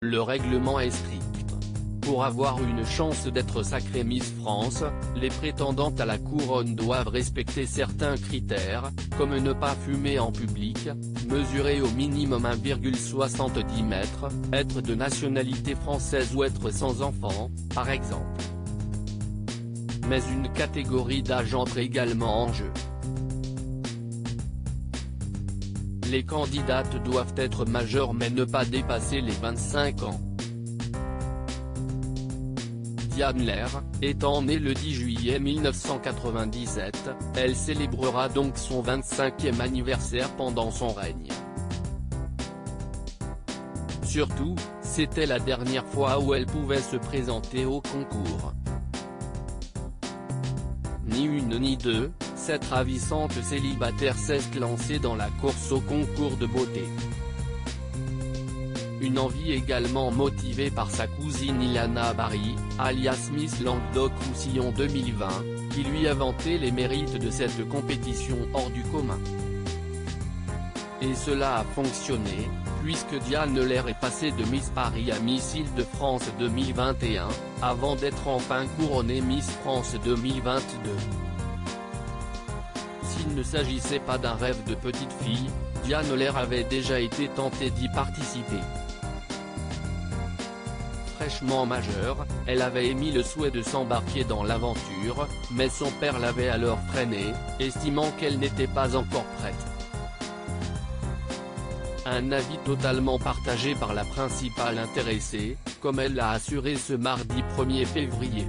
Le règlement est strict. Pour avoir une chance d'être sacrée Miss France, les prétendantes à la couronne doivent respecter certains critères, comme ne pas fumer en public, mesurer au minimum 1,70 m, être de nationalité française ou être sans enfant, par exemple. Mais une catégorie d'âge entre également en jeu. Les candidates doivent être majeures mais ne pas dépasser les 25 ans. Diane Lair, étant née le 10 juillet 1997, elle célébrera donc son 25e anniversaire pendant son règne. Surtout, c'était la dernière fois où elle pouvait se présenter au concours. Ni une ni deux, cette ravissante célibataire s'est lancée dans la course au concours de beauté. Une envie également motivée par sa cousine Ilana Barry, alias Miss Languedoc-Roussillon 2020, qui lui a vanté les mérites de cette compétition hors du commun. Et cela a fonctionné, puisque Diane Lair est passée de Miss Paris à Miss Île-de-France 2021, avant d'être enfin couronnée Miss France 2022. S'il ne s'agissait pas d'un rêve de petite fille, Diane Lair avait déjà été tentée d'y participer. Fraîchement majeure, elle avait émis le souhait de s'embarquer dans l'aventure, mais son père l'avait alors freinée, estimant qu'elle n'était pas encore prête. Un avis totalement partagé par la principale intéressée, comme elle l'a assuré ce mardi 1er février.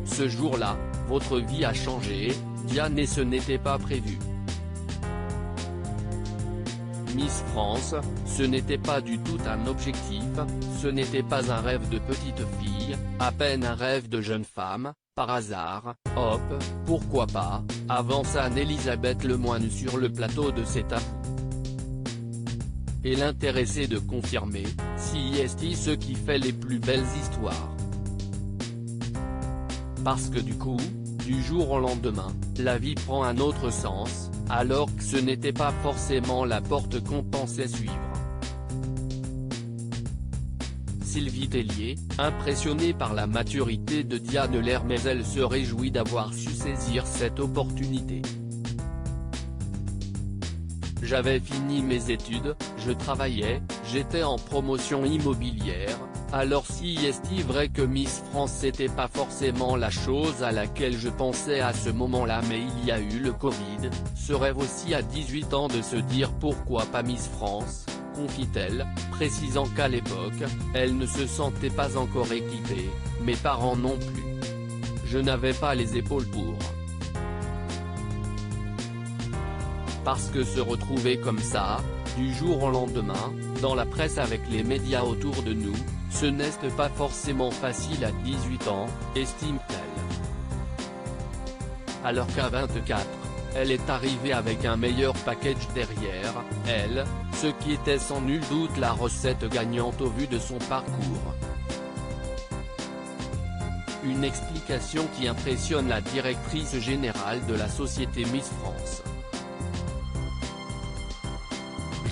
Ce jour-là, votre vie a changé, Diane, et ce n'était pas prévu. Miss France, ce n'était pas du tout un objectif, ce n'était pas un rêve de petite fille, à peine un rêve de jeune femme, par hasard, hop, pourquoi pas, avance Anne-Elisabeth Lemoine sur le plateau de C'est à vous. Et l'intéressé de confirmer, si est ce qui fait les plus belles histoires. Parce que du coup, du jour au lendemain, la vie prend un autre sens, alors que ce n'était pas forcément la porte qu'on pensait suivre. Sylvie Tellier, impressionnée par la maturité de Diane Lair, mais elle se réjouit d'avoir su saisir cette opportunité. J'avais fini mes études, je travaillais, j'étais en promotion immobilière, alors si est vrai que Miss France c'était pas forcément la chose à laquelle je pensais à ce moment-là, mais il y a eu le Covid, ce rêve aussi à 18 ans de se dire pourquoi pas Miss France, confie-t-elle, précisant qu'à l'époque, elle ne se sentait pas encore équipée, mes parents non plus. Je n'avais pas les épaules pour. Parce que se retrouver comme ça, du jour au lendemain, dans la presse avec les médias autour de nous, ce n'est pas forcément facile à 18 ans, estime-t-elle. Alors qu'à 24, elle est arrivée avec un meilleur package derrière elle, ce qui était sans nul doute la recette gagnante au vu de son parcours. Une explication qui impressionne la directrice générale de la société Miss France.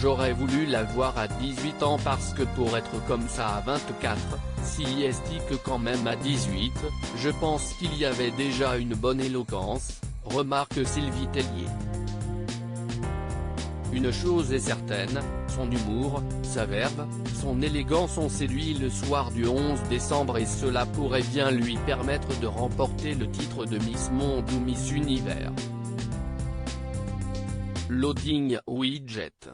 J'aurais voulu la voir à 18 ans parce que pour être comme ça à 24, si est que quand même à 18, je pense qu'il y avait déjà une bonne éloquence, remarque Sylvie Tellier. Une chose est certaine, son humour, sa verve, son élégance ont séduit le soir du 11 décembre et cela pourrait bien lui permettre de remporter le titre de Miss Monde ou Miss Univers. Loading Widget.